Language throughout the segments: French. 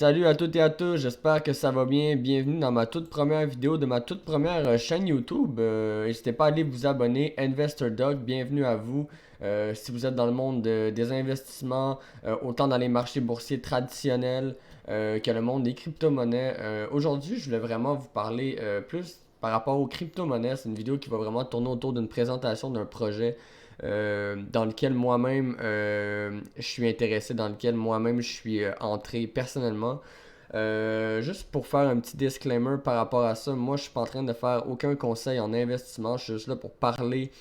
Salut à toutes et à tous, j'espère que ça va bien. Bienvenue dans ma toute première vidéo de ma toute première chaîne YouTube. N'hésitez pas à aller vous abonner, Investor Dog, bienvenue à vous. Si vous êtes dans le monde des investissements, autant dans les marchés boursiers traditionnels que le monde des crypto-monnaies. Aujourd'hui, je voulais vraiment vous parler plus par rapport aux crypto-monnaies. C'est une vidéo qui va vraiment tourner autour d'une présentation d'un projet dans lequel moi-même je suis intéressé, dans lequel moi-même je suis entré personnellement. Juste pour faire un petit disclaimer par rapport à ça, moi je suis pas en train de faire aucun conseil en investissement, je suis juste là pour parler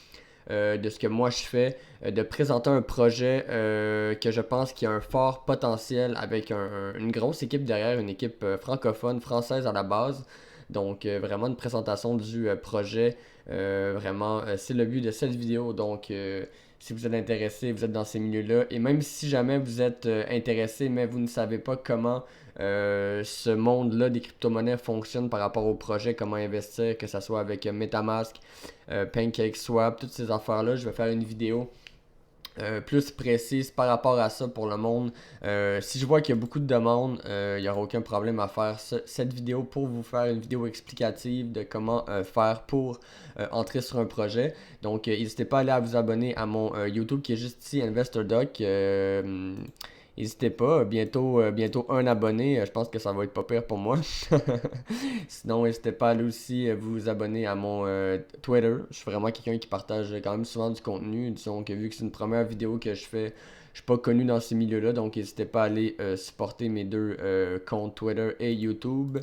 de ce que moi je fais, de présenter un projet que je pense qui a un fort potentiel avec une grosse équipe derrière, une équipe francophone, française à la base. Donc vraiment une présentation du projet. Vraiment, c'est le but de cette vidéo. Donc si vous êtes intéressé, vous êtes dans ces milieux-là. Et même si jamais vous êtes intéressé, mais vous ne savez pas comment ce monde-là des crypto-monnaies fonctionne par rapport au projet, comment investir, que ce soit avec MetaMask, PancakeSwap, toutes ces affaires-là, je vais faire une vidéo plus précise par rapport à ça pour le monde. Si je vois qu'il y a beaucoup de demandes, il n'y aura aucun problème à faire cette vidéo pour vous faire une vidéo explicative de comment faire pour entrer sur un projet. Donc, n'hésitez pas à aller à vous abonner à mon YouTube qui est juste ici, Investor Doc. N'hésitez pas, bientôt un abonné, je pense que ça va être pas pire pour moi. Sinon, n'hésitez pas à aller aussi vous abonner à mon Twitter. Je suis vraiment quelqu'un qui partage quand même souvent du contenu. Disons que vu que c'est une première vidéo que je fais, je suis pas connu dans ces milieux-là, donc n'hésitez pas à aller supporter mes deux comptes Twitter et YouTube.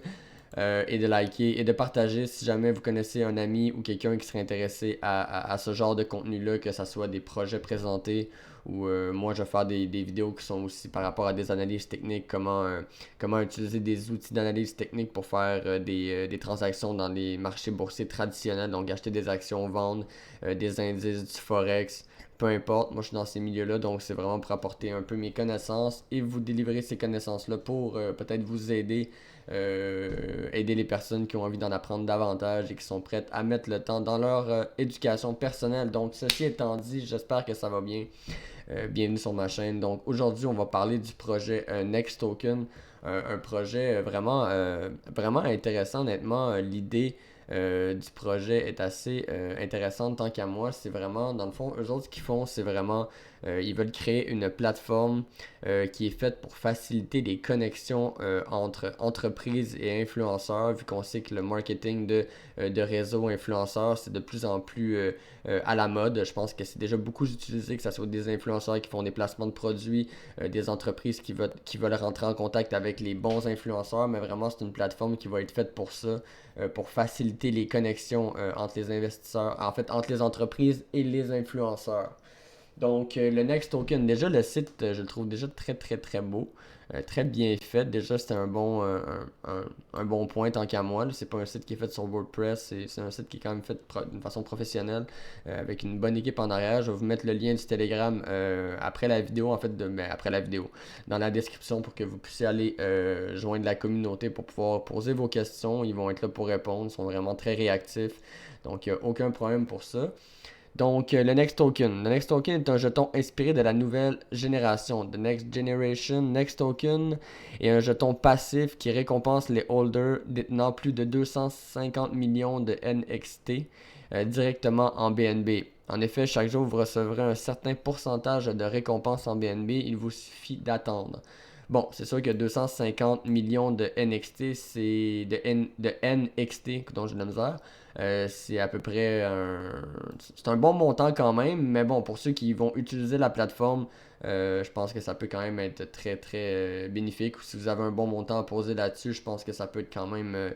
Et de liker et de partager si jamais vous connaissez un ami ou quelqu'un qui serait intéressé à ce genre de contenu-là, que ce soit des projets présentés ou moi je vais faire des vidéos qui sont aussi par rapport à des analyses techniques, comment utiliser des outils d'analyse technique pour faire des transactions dans les marchés boursiers traditionnels, donc acheter des actions, vendre des indices, du forex, peu importe, moi je suis dans ces milieux-là, donc c'est vraiment pour apporter un peu mes connaissances et vous délivrer ces connaissances-là pour peut-être vous aider les personnes qui ont envie d'en apprendre davantage et qui sont prêtes à mettre le temps dans leur éducation personnelle. Donc ceci étant dit, j'espère que ça va bien. Bienvenue sur ma chaîne. Donc aujourd'hui, on va parler du projet Next Token, un projet vraiment intéressant. Honnêtement, l'idée du projet est assez intéressante tant qu'à moi. C'est vraiment, dans le fond, eux autres ce qu'ils font, c'est vraiment, ils veulent créer une plateforme qui est faite pour faciliter les connexions entre entreprises et influenceurs, vu qu'on sait que le marketing de réseaux influenceurs, c'est de plus en plus à la mode. Je pense que c'est déjà beaucoup utilisé, que ce soit des influenceurs qui font des placements de produits, des entreprises qui veulent rentrer en contact avec les bons influenceurs, mais vraiment c'est une plateforme qui va être faite pour ça, pour faciliter les connexions entre les investisseurs, en fait entre les entreprises et les influenceurs. Donc, le Next Token, déjà le site, je le trouve déjà très très très beau, très bien fait. Déjà, c'était un bon point tant qu'à moi. C'est pas un site qui est fait sur WordPress, c'est un site qui est quand même fait d'une façon professionnelle, avec une bonne équipe en arrière. Je vais vous mettre le lien du Telegram après la vidéo, en fait, après la vidéo, dans la description pour que vous puissiez aller joindre la communauté pour pouvoir poser vos questions. Ils vont être là pour répondre, ils sont vraiment très réactifs. Donc, il n'y a aucun problème pour ça. Donc, le Next Token. Le Next Token est un jeton inspiré de la nouvelle génération. The Next Generation Next Token est un jeton passif qui récompense les holders détenant plus de 250 millions de NXT directement en BNB. En effet, chaque jour, vous recevrez un certain pourcentage de récompense en BNB. Il vous suffit d'attendre. Bon, c'est sûr que 250 millions de NXT, de NXT, dont j'ai de la misère. C'est à peu près c'est un bon montant quand même, mais bon, pour ceux qui vont utiliser la plateforme, je pense que ça peut quand même être très très bénéfique. Ou si vous avez un bon montant à poser là-dessus, je pense que ça peut être quand même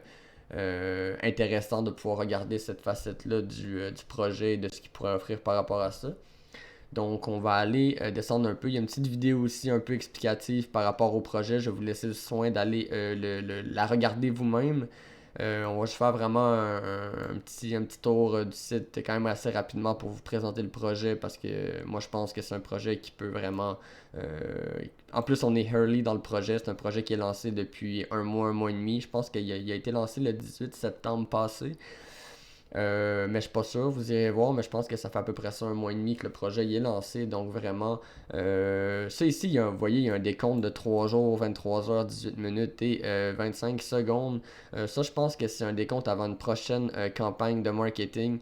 intéressant de pouvoir regarder cette facette-là du projet et de ce qu'il pourrait offrir par rapport à ça. Donc, on va aller descendre un peu. Il y a une petite vidéo aussi un peu explicative par rapport au projet. Je vais vous laisser le soin d'aller la regarder vous-même. On va juste faire vraiment un petit tour du site quand même assez rapidement pour vous présenter le projet parce que moi je pense que c'est un projet qui peut vraiment... en plus on est early dans le projet, c'est un projet qui est lancé depuis un mois et demi. Je pense qu'il a été lancé le 18 septembre passé. Mais je suis pas sûr, vous irez voir, mais je pense que ça fait à peu près ça un mois et demi que le projet y est lancé. Donc vraiment, ça ici, vous voyez, il y a un décompte de 3 jours, 23 heures, 18 minutes et 25 secondes. Ça, je pense que c'est un décompte avant une prochaine campagne de marketing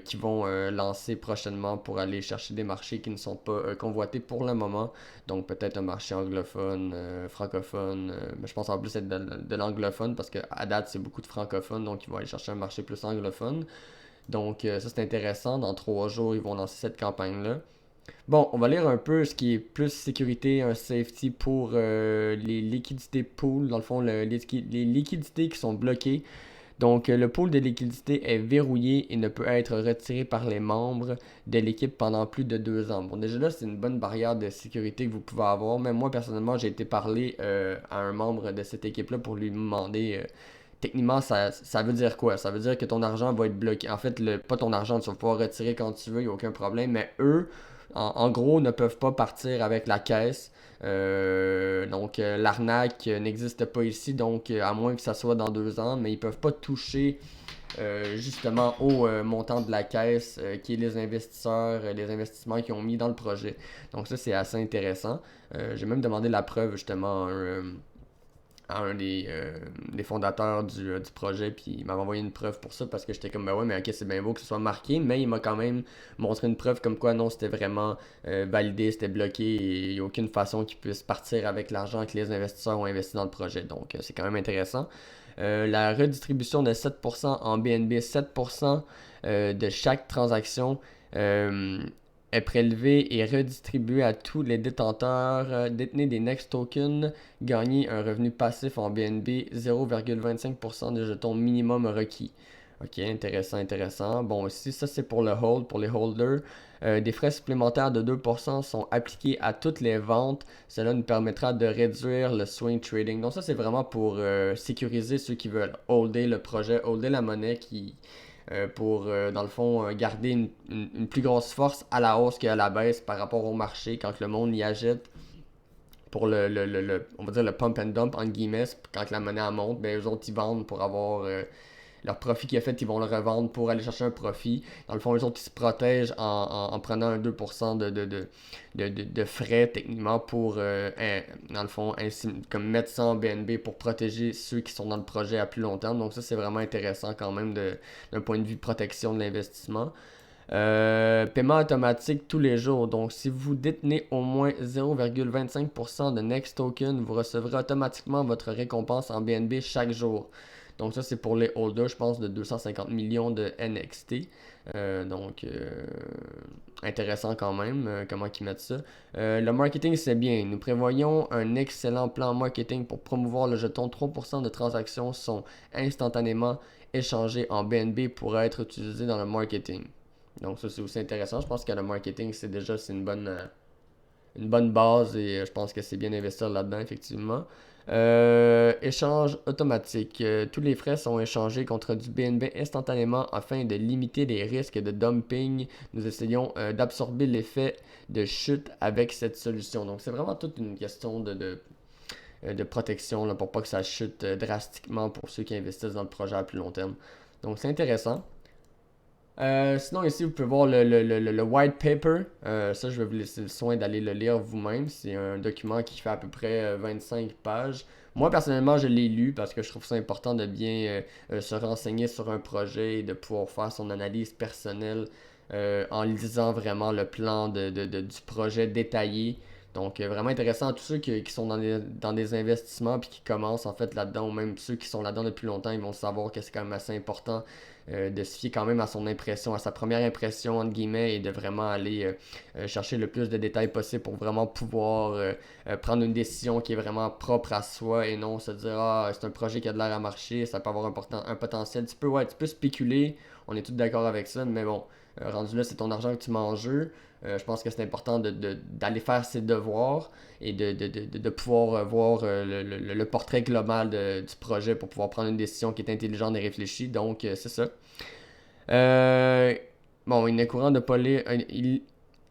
qui vont lancer prochainement pour aller chercher des marchés qui ne sont pas convoités pour le moment. Donc peut-être un marché anglophone, francophone, mais je pense en plus être de l'anglophone parce qu'à date c'est beaucoup de francophones, donc ils vont aller chercher un marché plus anglophone. Donc ça c'est intéressant, dans 3 jours ils vont lancer cette campagne-là. Bon, on va lire un peu ce qui est plus sécurité, un safety pour les liquidités pool, dans le fond les liquidités qui sont bloquées. Donc, le pool de liquidité est verrouillé et ne peut être retiré par les membres de l'équipe pendant plus de 2 ans. Bon, déjà là, c'est une bonne barrière de sécurité que vous pouvez avoir. Même moi, personnellement, j'ai été parler à un membre de cette équipe-là pour lui demander techniquement, ça veut dire quoi? Ça veut dire que ton argent va être bloqué. En fait, pas ton argent, tu vas pouvoir retirer quand tu veux, il n'y a aucun problème. Mais eux, en gros, ne peuvent pas partir avec la caisse. Donc, l'arnaque n'existe pas ici, donc à moins que ça soit dans 2 ans, mais ils peuvent pas toucher justement au montant de la caisse qui est les investisseurs, les investissements qu'ils ont mis dans le projet. Donc ça, c'est assez intéressant. J'ai même demandé la preuve justement à un des fondateurs du projet, puis il m'avait envoyé une preuve pour ça parce que j'étais comme, ben ouais, mais ok, c'est bien beau que ce soit marqué, mais il m'a quand même montré une preuve comme quoi non, c'était vraiment validé, c'était bloqué et il n'y a aucune façon qu'ils puissent partir avec l'argent que les investisseurs ont investi dans le projet. Donc c'est quand même intéressant. La redistribution de 7% en BNB, 7% de chaque transaction euh, est prélevée et redistribuée à tous les détenteurs. Détenez des Next Tokens, gagner un revenu passif en BNB, 0,25% de jetons minimum requis. Ok, intéressant, intéressant. Bon, ici, ça c'est pour le hold, pour les holders. Des frais supplémentaires de 2% sont appliqués à toutes les ventes. Cela nous permettra de réduire le swing trading. Donc ça, c'est vraiment pour sécuriser ceux qui veulent holder le projet, holder la monnaie pour, dans le fond, garder une plus grosse force à la hausse qu'à la baisse par rapport au marché quand le monde y agite pour on va dire le pump and dump, entre guillemets, quand la monnaie monte, ben eux autres, ils vendent pour avoir leur profit qu'ils ont fait, ils vont le revendre pour aller chercher un profit. Dans le fond, eux autres, ils se protègent en prenant un 2% de frais, techniquement, pour, dans le fond, comme mettre ça en BNB pour protéger ceux qui sont dans le projet à plus long terme. Donc ça, c'est vraiment intéressant quand même d'un point de vue protection de l'investissement. Paiement automatique tous les jours. Donc, si vous détenez au moins 0,25% de Next Token, vous recevrez automatiquement votre récompense en BNB chaque jour. Donc, ça, c'est pour les holders, je pense, de 250 millions de NXT. Donc, intéressant quand même, comment ils mettent ça. Le marketing, c'est bien. Nous prévoyons un excellent plan marketing pour promouvoir le jeton. 3% de transactions sont instantanément échangées en BNB pour être utilisées dans le marketing. Donc ça c'est aussi intéressant. Je pense que le marketing c'est une bonne base et je pense que c'est bien d'investir là-dedans effectivement. Échange automatique. Tous les frais sont échangés contre du BNB instantanément afin de limiter les risques de dumping. Nous essayons d'absorber l'effet de chute avec cette solution. Donc c'est vraiment toute une question de protection là, pour pas que ça chute drastiquement pour ceux qui investissent dans le projet à plus long terme. Donc c'est intéressant. Sinon, ici, vous pouvez voir le white paper. Ça, je vais vous laisser le soin d'aller le lire vous-même. C'est un document qui fait à peu près 25 pages. Moi, personnellement, je l'ai lu parce que je trouve ça important de bien se renseigner sur un projet et de pouvoir faire son analyse personnelle en lisant vraiment le plan du projet détaillé. Donc, vraiment intéressant. Tous ceux qui sont dans des investissements puis qui commencent en fait là-dedans, ou même ceux qui sont là-dedans depuis longtemps, ils vont savoir que c'est quand même assez important de se fier quand même à son impression, à sa première impression, entre guillemets, et de vraiment aller chercher le plus de détails possible pour vraiment pouvoir prendre une décision qui est vraiment propre à soi et non se dire, ah, c'est un projet qui a de l'air à marcher, ça peut avoir un potentiel. Tu peux spéculer, on est tous d'accord avec ça, mais bon, rendu là, c'est ton argent que tu mets en jeu. Je pense que c'est important d'aller faire ses devoirs et de pouvoir voir le portrait global du projet pour pouvoir prendre une décision qui est intelligente et réfléchie. Donc, c'est ça. Euh, bon, il est courant de pas lire.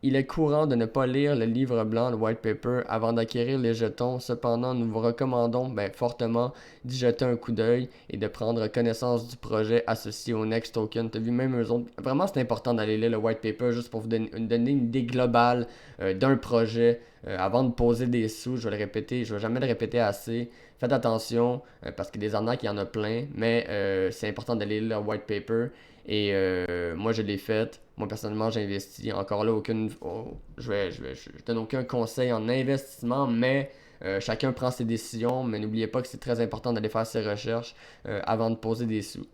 Il est courant de ne pas lire le livre blanc, le white paper, avant d'acquérir les jetons. Cependant, nous vous recommandons fortement d'y jeter un coup d'œil et de prendre connaissance du projet associé au Next Token. T'as vu, même eux autres. Vraiment, c'est important d'aller lire le white paper juste pour vous donner une idée globale d'un projet avant de poser des sous. Je vais le répéter, je vais jamais le répéter assez. Faites attention parce que des arnaques, il y en a plein, mais c'est important d'aller lire le white paper. Et moi, je l'ai fait. Moi, personnellement, j'ai investi. Encore là, je donne aucun conseil en investissement, mais chacun prend ses décisions. Mais n'oubliez pas que c'est très important d'aller faire ses recherches avant de poser des sous.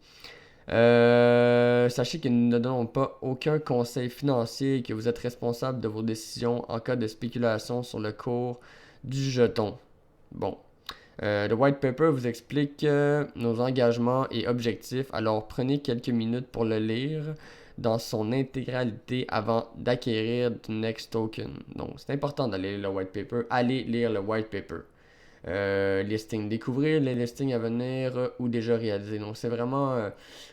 Sachez que nous ne donnons pas aucun conseil financier et que vous êtes responsable de vos décisions en cas de spéculation sur le cours du jeton. Bon. Le white paper vous explique nos engagements et objectifs, alors prenez quelques minutes pour le lire dans son intégralité avant d'acquérir du Next Token. Donc c'est important d'aller lire le white paper. Allez lire le white paper. Listing. Découvrir les listings à venir ou déjà réalisés. Donc c'est vraiment,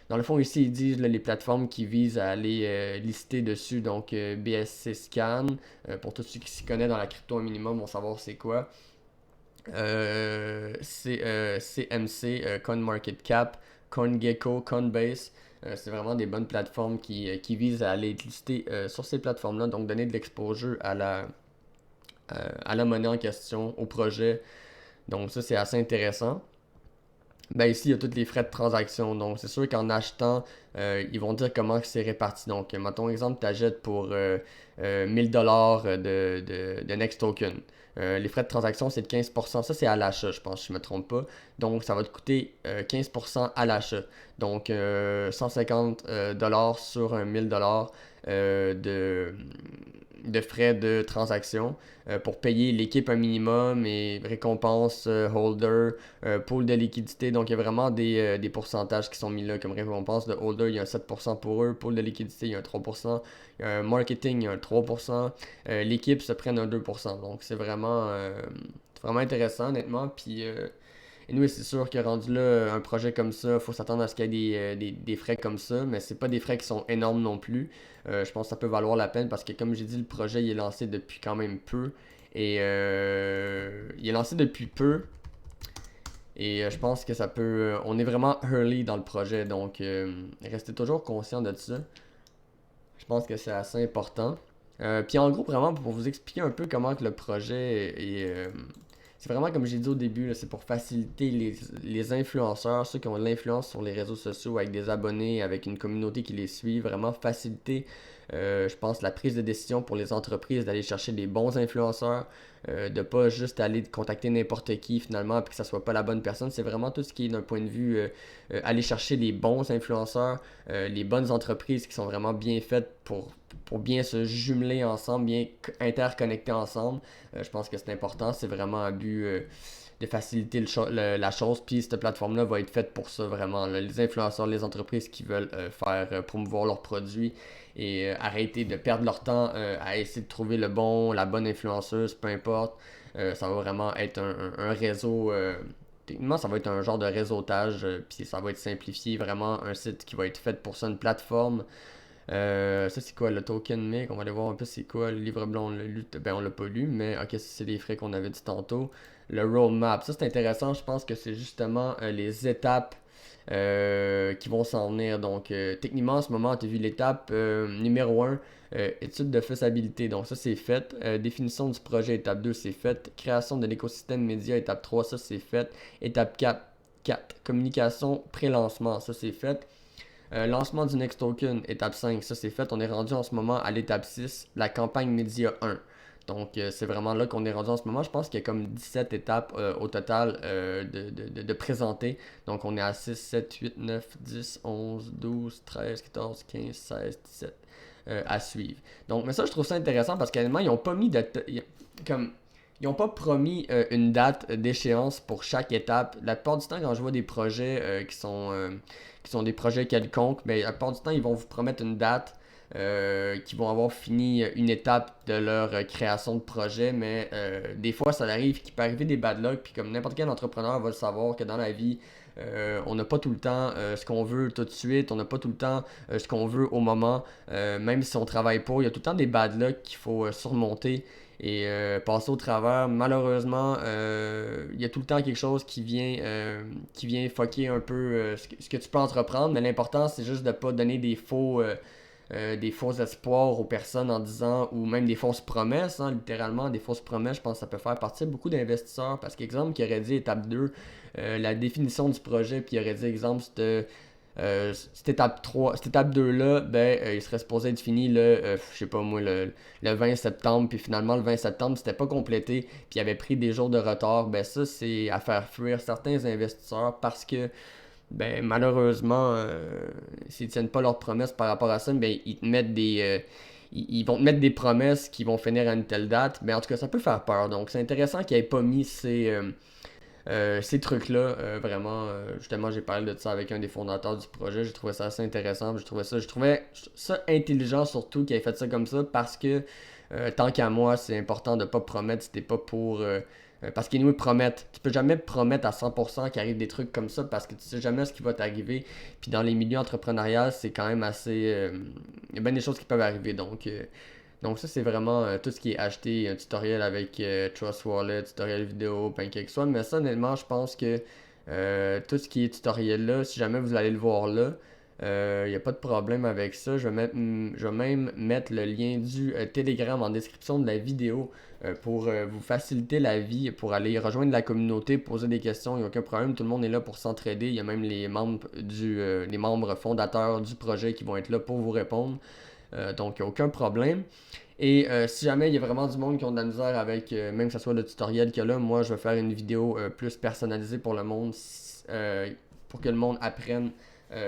dans le fond ici ils disent là, les plateformes qui visent à aller lister dessus. Donc BSC Scan, pour tous ceux qui s'y connaissent dans la crypto un minimum vont savoir c'est quoi. CMC, CoinMarketCap, CoinGecko, Coinbase. C'est vraiment des bonnes plateformes qui visent à aller lister sur ces plateformes-là, donc donner de l'exposure à la monnaie en question, au projet. Donc ça, c'est assez intéressant. Ben ici, il y a tous les frais de transaction. Donc, c'est sûr qu'en achetant, ils vont dire comment c'est réparti. Donc, mettons exemple, tu achètes pour 1000$ de Next Token. Les frais de transaction, c'est de 15%. Ça, c'est à l'achat, je pense, si je ne me trompe pas. Donc, ça va te coûter 15% à l'achat. Donc, 150$ sur un 1000$ de frais de transaction pour payer l'équipe un minimum et récompense holder, pool de liquidité. Donc il y a vraiment des pourcentages qui sont mis là comme récompense. De holder, il y a un 7% pour eux. Pool de liquidité, il y a un 3%. Il y a un marketing, il y a un 3%. L'équipe se prenne un 2%. Donc c'est vraiment intéressant honnêtement. Puis et nous, c'est sûr que rendu là, un projet comme ça, il faut s'attendre à ce qu'il y ait des frais comme ça, mais c'est pas des frais qui sont énormes non plus. Je pense que ça peut valoir la peine parce que, comme j'ai dit, le projet il est lancé depuis quand même peu. Et il est lancé depuis peu. Et je pense que ça peut. On est vraiment early dans le projet, donc restez toujours conscient de ça. Je pense que c'est assez important. Puis en gros, vraiment, pour vous expliquer un peu comment que le projet c'est vraiment comme j'ai dit au début, là, c'est pour faciliter les influenceurs, ceux qui ont de l'influence sur les réseaux sociaux avec des abonnés, avec une communauté qui les suit, vraiment faciliter, je pense, la prise de décision pour les entreprises d'aller chercher des bons influenceurs, de pas juste aller contacter n'importe qui finalement, puis que ça soit pas la bonne personne. C'est vraiment tout ce qui est d'un point de vue aller chercher les bons influenceurs, les bonnes entreprises qui sont vraiment bien faites pour bien se jumeler ensemble, bien interconnecter ensemble. Je pense que c'est important. C'est vraiment un but de faciliter la chose. Puis cette plateforme-là va être faite pour ça vraiment. Là. Les influenceurs, les entreprises qui veulent faire promouvoir leurs produits et arrêter de perdre leur temps à essayer de trouver la bonne influenceuse, peu importe. Ça va vraiment être un réseau. Techniquement, ça va être un genre de réseautage, puis ça va être simplifié, vraiment un site qui va être fait pour ça, une plateforme. Ça c'est quoi le token MIC? On va aller voir un peu c'est quoi le livre blanc, on l'a lu, ben on l'a pas lu, mais ok, c'est les frais qu'on avait dit tantôt. Le roadmap, ça c'est intéressant, je pense que c'est justement les étapes qui vont s'en venir. Donc techniquement en ce moment, tu as vu l'étape numéro un, étude de faisabilité. Donc ça c'est fait. Définition du projet, étape 2 c'est fait. Création de l'écosystème média, étape 3 ça c'est fait. Étape 4 communication pré-lancement, ça c'est fait. Lancement du Next Token, étape 5, ça c'est fait. On est rendu en ce moment à l'étape 6, la campagne média 1. Donc c'est vraiment là qu'on est rendu en ce moment. Je pense qu'il y a comme 17 étapes au total de présenter. Donc on est à 6, 7, 8, 9, 10, 11, 12, 13, 14, 15, 16, 17 à suivre. Donc mais ça je trouve ça intéressant parce qu'honnêtement ils n'ont pas mis comme ils n'ont pas promis une date d'échéance pour chaque étape. La plupart du temps, quand je vois des projets qui sont des projets quelconques, mais la plupart du temps, ils vont vous promettre une date. qui vont avoir fini une étape de leur création de projet, mais des fois ça arrive qu'il peut arriver des bad luck, puis comme n'importe quel entrepreneur va le savoir que dans la vie, on n'a pas tout le temps ce qu'on veut tout de suite, on n'a pas tout le temps ce qu'on veut au moment, même si on travaille pour, il y a tout le temps des bad luck qu'il faut surmonter et passer au travers. Malheureusement, il y a tout le temps quelque chose qui vient fucker un peu ce que tu peux entreprendre, mais l'important c'est juste de ne pas donner des faux espoirs aux personnes en disant, ou même des fausses promesses, hein, littéralement des fausses promesses. Je pense que ça peut faire partie de beaucoup d'investisseurs, parce qu'exemple qui aurait dit étape 2, la définition du projet, puis il aurait dit exemple cette étape 3, cette étape 2 là, il serait supposé être fini je sais pas moi, le 20 septembre, puis finalement le 20 septembre c'était pas complété, puis il avait pris des jours de retard. Ça c'est à faire fuir certains investisseurs, parce que malheureusement, s'ils tiennent pas leurs promesses par rapport à ça, ils te mettent ils vont te mettre des promesses qui vont finir à une telle date. En tout cas, ça peut faire peur. Donc, c'est intéressant qu'ils n'aient pas mis ces trucs-là. Vraiment, justement, j'ai parlé de ça avec un des fondateurs du projet. J'ai trouvé ça assez intéressant. Je trouvais ça intelligent surtout qu'il ait fait ça comme ça, parce que tant qu'à moi, c'est important de pas promettre si t'es pas pour. Parce qu'ils nous promettent. Tu peux jamais promettre à 100% qu'il arrive des trucs comme ça, parce que tu sais jamais ce qui va t'arriver. Puis dans les milieux entrepreneuriaux, c'est quand même assez. Il y a bien des choses qui peuvent arriver. Donc ça, c'est vraiment tout ce qui est acheté, un tutoriel avec Trust Wallet, tutoriel vidéo, PancakeSwap. Mais ça, honnêtement, je pense que tout ce qui est tutoriel là, si jamais vous allez le voir là, il n'y a pas de problème avec ça. Je vais même mettre le lien du Telegram en description de la vidéo pour vous faciliter la vie, pour aller rejoindre la communauté, poser des questions. Il n'y a aucun problème. Tout le monde est là pour s'entraider. Il y a même les membres fondateurs du projet qui vont être là pour vous répondre. Donc, il n'y a aucun problème. Et si jamais il y a vraiment du monde qui ont de la misère avec, même que ce soit le tutoriel qu'il y a là, moi je vais faire une vidéo plus personnalisée pour le monde, pour que le monde apprenne.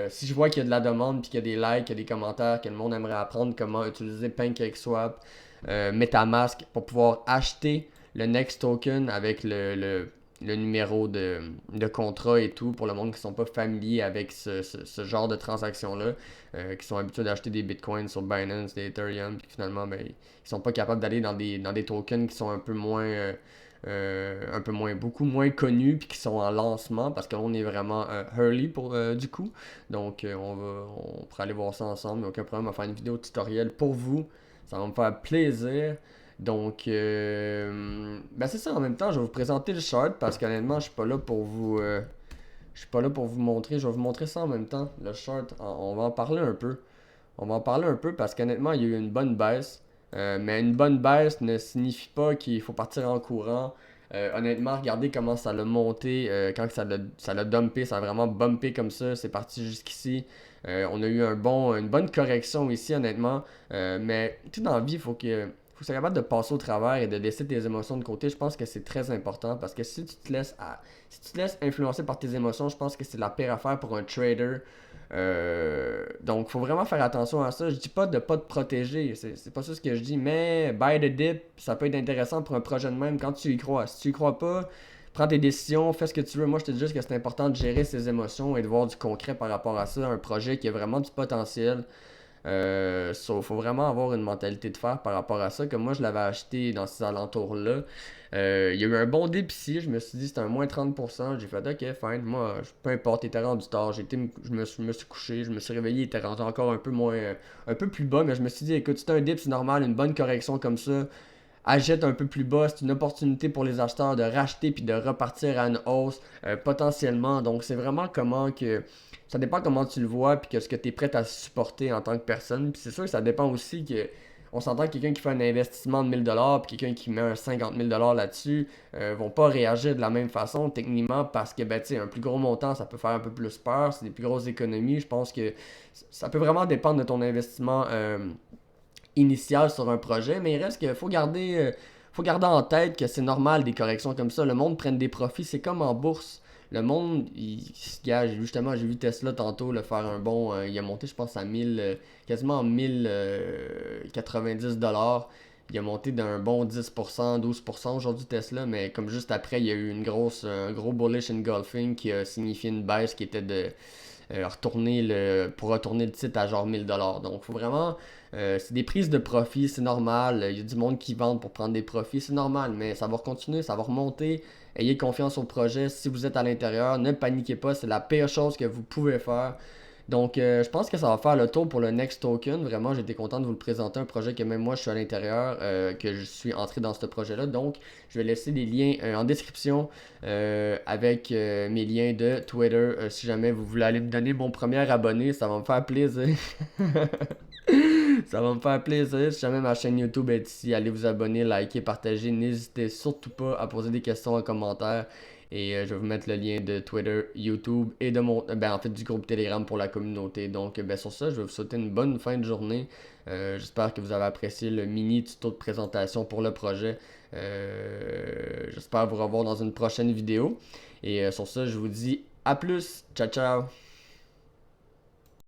Si je vois qu'il y a de la demande, puis qu'il y a des likes, qu'il y a des commentaires, que le monde aimerait apprendre comment utiliser PancakeSwap, MetaMask pour pouvoir acheter le Next Token avec le numéro de contrat et tout, pour le monde qui ne sont pas familiers avec ce genre de transactions-là, qui sont habitués d'acheter des bitcoins sur Binance, des Ethereum, puis finalement, ils sont pas capables d'aller dans des tokens qui sont beaucoup moins connus, puis qui sont en lancement, parce que là, on est vraiment early pour du coup. Donc, on pourra aller voir ça ensemble, aucun problème, on va faire une vidéo tutoriel pour vous. Ça va me faire plaisir. Donc, c'est ça. En même temps, je vais vous présenter le short, parce qu'honnêtement, je suis pas là pour vous. Je suis pas là pour vous montrer. Je vais vous montrer ça en même temps. Le short, on va en parler un peu. On va en parler un peu, parce qu'honnêtement, il y a eu une bonne baisse. Mais une bonne baisse ne signifie pas qu'il faut partir en courant. Honnêtement, regardez comment ça l'a monté quand ça l'a dumpé. Ça a vraiment bumpé comme ça. C'est parti jusqu'ici. On a eu une bonne correction ici, honnêtement. Mais tout dans la vie, faut que tu sois capable de passer au travers et de laisser tes émotions de côté. Je pense que c'est très important, parce que si tu te laisses influencer par tes émotions, je pense que c'est la pire affaire pour un trader. Donc, faut vraiment faire attention à ça. Je dis pas de pas te protéger, c'est pas ça ce que je dis, mais buy the dip, ça peut être intéressant pour un projet de même quand tu y crois. Si tu y crois pas, prends tes décisions, fais ce que tu veux. Moi, je te dis juste que c'est important de gérer ses émotions et de voir du concret par rapport à ça. Un projet qui a vraiment du potentiel. Faut vraiment avoir une mentalité de fer par rapport à ça. Comme moi, je l'avais acheté dans ces alentours-là. Il y a eu un bon dip ici. Je me suis dit, c'était un moins 30%. J'ai fait, ok, fine. Moi, peu importe, il était rendu tard. Je me suis couché, je me suis réveillé. Il était rendu encore un peu moins, un peu plus bas. Mais je me suis dit, écoute, c'est un dip, c'est normal. Une bonne correction comme ça, achète un peu plus bas. C'est une opportunité pour les acheteurs de racheter puis de repartir à une hausse potentiellement. Donc, c'est vraiment comment que. Ça dépend comment tu le vois, puis que ce que tu es prêt à supporter en tant que personne. Puis c'est sûr que ça dépend aussi que. On s'entend que quelqu'un qui fait un investissement de 1000$ puis quelqu'un qui met un 50 000$ là-dessus vont pas réagir de la même façon techniquement, parce que un plus gros montant ça peut faire un peu plus peur, c'est des plus grosses économies. Je pense que ça peut vraiment dépendre de ton investissement initial sur un projet, mais il reste qu'il faut garder en tête que c'est normal des corrections comme ça. Le monde prenne des profits, c'est comme en bourse. Le monde, gars, j'ai vu Tesla tantôt le faire un bon, il a monté je pense à 1000, quasiment 1090$. Il a monté d'un bon 10%, 12% aujourd'hui Tesla, mais comme juste après, il y a eu un gros bullish engulfing qui a signifié une baisse qui était pour retourner le titre à genre 1000$. Donc, faut vraiment, c'est des prises de profit, c'est normal. Il y a du monde qui vend pour prendre des profits, c'est normal, mais ça va continuer, ça va remonter. Ayez confiance au projet. Si vous êtes à l'intérieur, ne paniquez pas, c'est la pire chose que vous pouvez faire. Donc, je pense que ça va faire le tour pour le Next Token. Vraiment, j'étais content de vous le présenter, un projet que même moi, je suis à l'intérieur, que je suis entré dans ce projet-là. Donc, je vais laisser des liens en description avec mes liens de Twitter. Si jamais vous voulez aller me donner mon premier abonné, ça va me faire plaisir. Ça va me faire plaisir. Si jamais ma chaîne YouTube est ici, allez vous abonner, liker, partager. N'hésitez surtout pas à poser des questions en commentaire. Et je vais vous mettre le lien de Twitter, YouTube et de mon, en fait, du groupe Telegram pour la communauté. Donc, sur ça, je vais vous souhaiter une bonne fin de journée. J'espère que vous avez apprécié le mini tuto de présentation pour le projet. J'espère vous revoir dans une prochaine vidéo. Et sur ça, je vous dis à plus. Ciao, ciao.